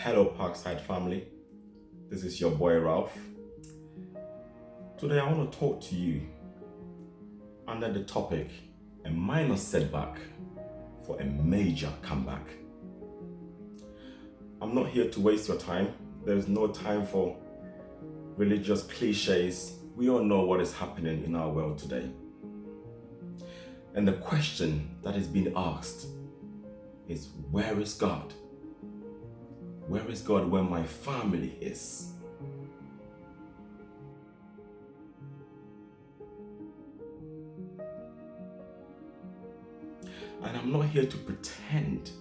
Hello, Parkside family. This is your boy Ralph. Today, I want to talk to you under the topic a minor setback for a major comeback. I'm not here to waste your time. There's no time for religious cliches. We all know what is happening in our world today. And the question that is being asked is, where is God? Where is God when my family is? And I'm not here to pretend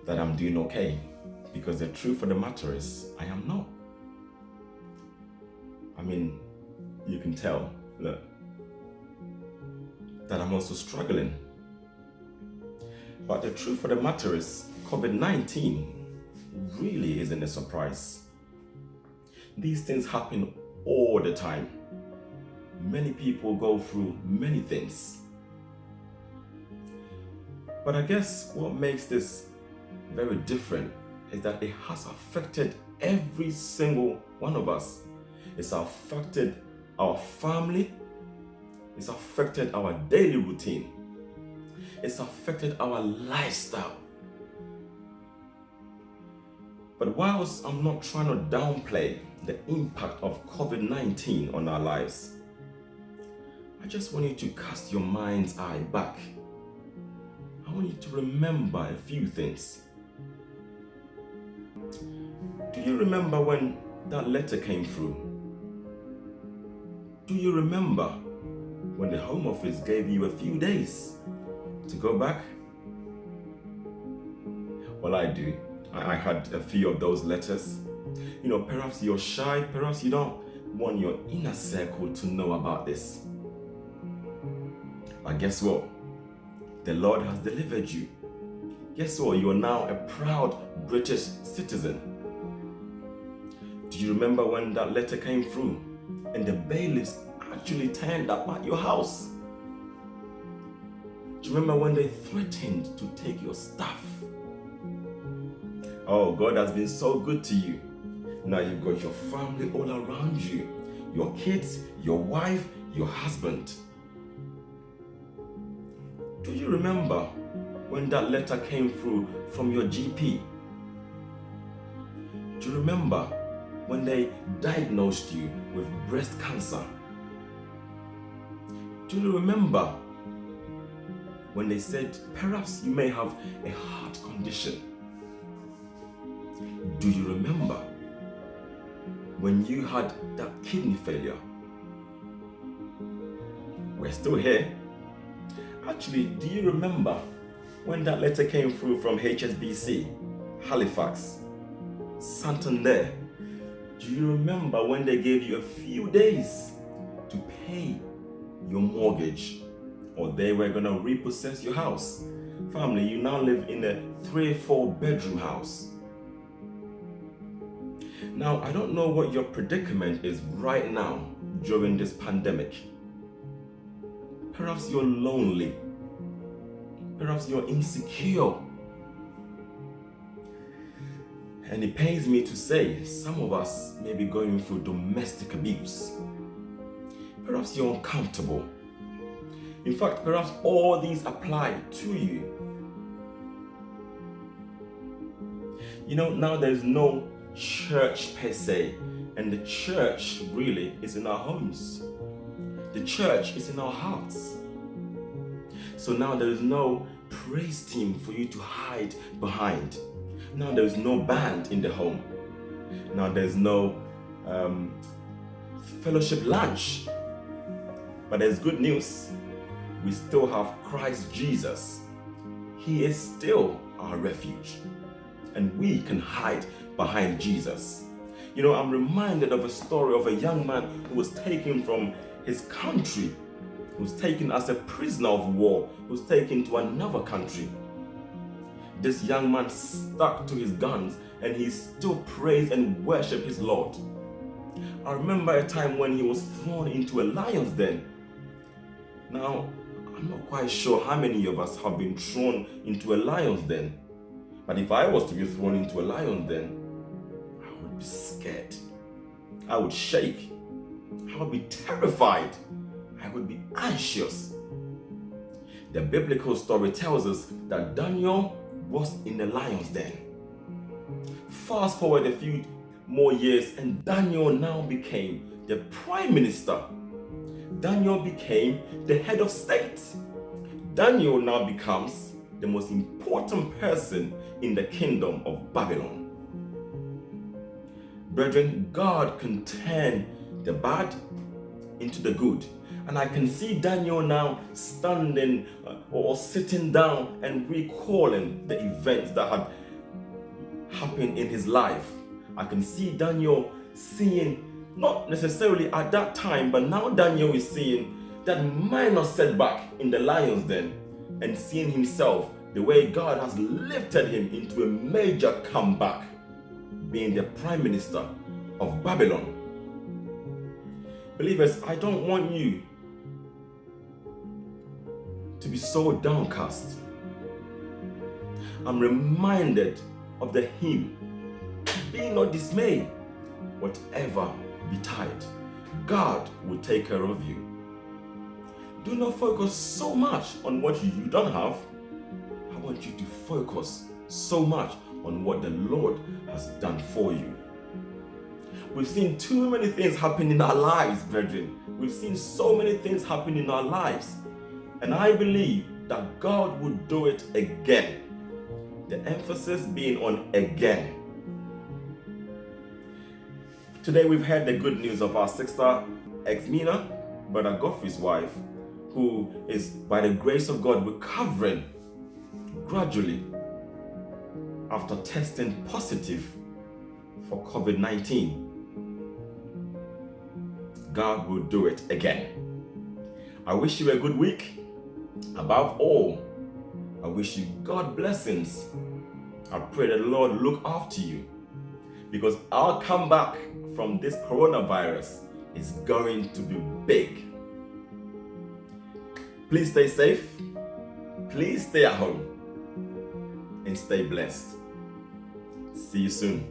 that I'm doing okay, because the truth of the matter is, I am not. I mean, you can tell, look, that I'm also struggling. But the truth of the matter is, COVID-19 really isn't a surprise. These things happen all the time. Many people go through many things. But I guess what makes this very different is that it has affected every single one of us. It's affected our family. It's affected our daily routine. It's affected our lifestyle. But whilst I'm not trying to downplay the impact of COVID-19 on our lives, I just want you to cast your mind's eye back. I want you to remember a few things. Do you remember when that letter came through? Do you remember when the Home Office gave you a few days to go back? Well, I do. I had a few of those letters. You know, perhaps you're shy, perhaps you don't want your inner circle to know about this. But guess what? The Lord has delivered you. Guess what? You are now a proud British citizen. Do you remember when that letter came through and the bailiffs actually turned up at your house? Do you remember when they threatened to take your stuff? Oh, God has been so good to you. Now you've got your family all around you. Your kids, your wife, your husband. Do you remember when that letter came through from your GP? Do you remember when they diagnosed you with breast cancer? Do you remember when they said perhaps you may have a heart condition? Do you remember when you had that kidney failure? We're still here. Actually, do you remember when that letter came through from HSBC, Halifax, Santander? Do you remember when they gave you a few days to pay your mortgage, or they were going to repossess your house? Family, you now live in a 3-4 bedroom house. Now, I don't know what your predicament is right now during this pandemic. Perhaps you're lonely. Perhaps you're insecure. And it pains me to say, some of us may be going through domestic abuse. Perhaps you're uncomfortable. In fact, perhaps all these apply to you. You know, now there's no church per se, and the church really is in our homes. The church is in our hearts. So now there is no praise team for you to hide behind. Now there is no band in the home. Now there's no fellowship lunch. But there's good news. We still have Christ Jesus. He is still our refuge. And we can hide behind Jesus. You know, I'm reminded of a story of a young man who was taken from his country, who was taken as a prisoner of war, who was taken to another country. This young man stuck to his guns and he still praised and worshiped his Lord. I remember a time when he was thrown into a lion's den. Now, I'm not quite sure how many of us have been thrown into a lion's den. But if I was to be thrown into a lion's den, I would be scared. I would shake. I would be terrified. I would be anxious. The biblical story tells us that Daniel was in the lion's den. Fast forward a few more years, and Daniel now became the prime minister. Daniel became the head of state. Daniel now becomes the most important person in the kingdom of Babylon. Brethren, God can turn the bad into the good. And I can see Daniel now standing or sitting down and recalling the events that had happened in his life. I can see Daniel seeing, not necessarily at that time, but now Daniel is seeing that minor setback in the lion's den and seeing himself the way God has lifted him into a major comeback, being the prime minister of Babylon. Believers, I don't want you to be so downcast. I'm reminded of the hymn, "Be not dismayed, whatever betide, God will take care of you." Do not focus so much on what you don't have. I want you to focus so much on what the Lord has done for you. We've seen too many things happen in our lives, brethren. We've seen so many things happen in our lives. And I believe that God will do it again. The emphasis being on again. Today we've heard the good news of our sister Exmina, Brother Godfrey's wife, who is, by the grace of God, recovering gradually after testing positive for COVID-19. God will do it again. I wish you a good week. Above all, I wish you God blessings. I pray that the Lord look after you, because our comeback from this coronavirus is going to be big. Please stay safe. Please stay at home and stay blessed. See you soon.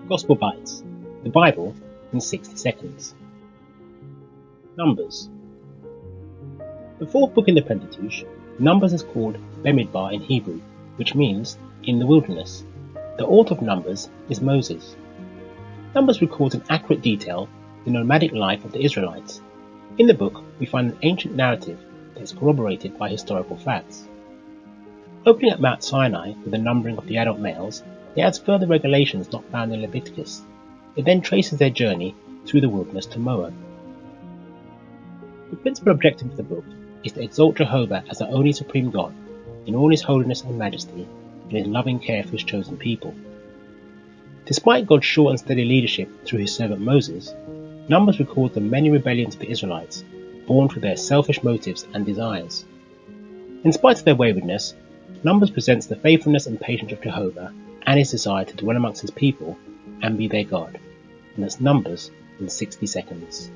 Gospel Bites, the Bible in 60 seconds. Numbers. The fourth book in the Pentateuch, Numbers is called Bemidbar in Hebrew, which means in the wilderness. The author of Numbers is Moses. Numbers records in accurate detail the nomadic life of the Israelites. In the book, we find an ancient narrative that is corroborated by historical facts. Opening at Mount Sinai with the numbering of the adult males, it adds further regulations not found in Leviticus. It then traces their journey through the wilderness to Moab. The principal objective of the book is to exalt Jehovah as the only supreme God, in all his holiness and majesty, and his loving care for his chosen people. Despite God's sure and steady leadership through his servant Moses, Numbers records the many rebellions of the Israelites, born through their selfish motives and desires. In spite of their waywardness, Numbers presents the faithfulness and patience of Jehovah and his desire to dwell amongst his people and be their God. And that's Numbers in 60 seconds.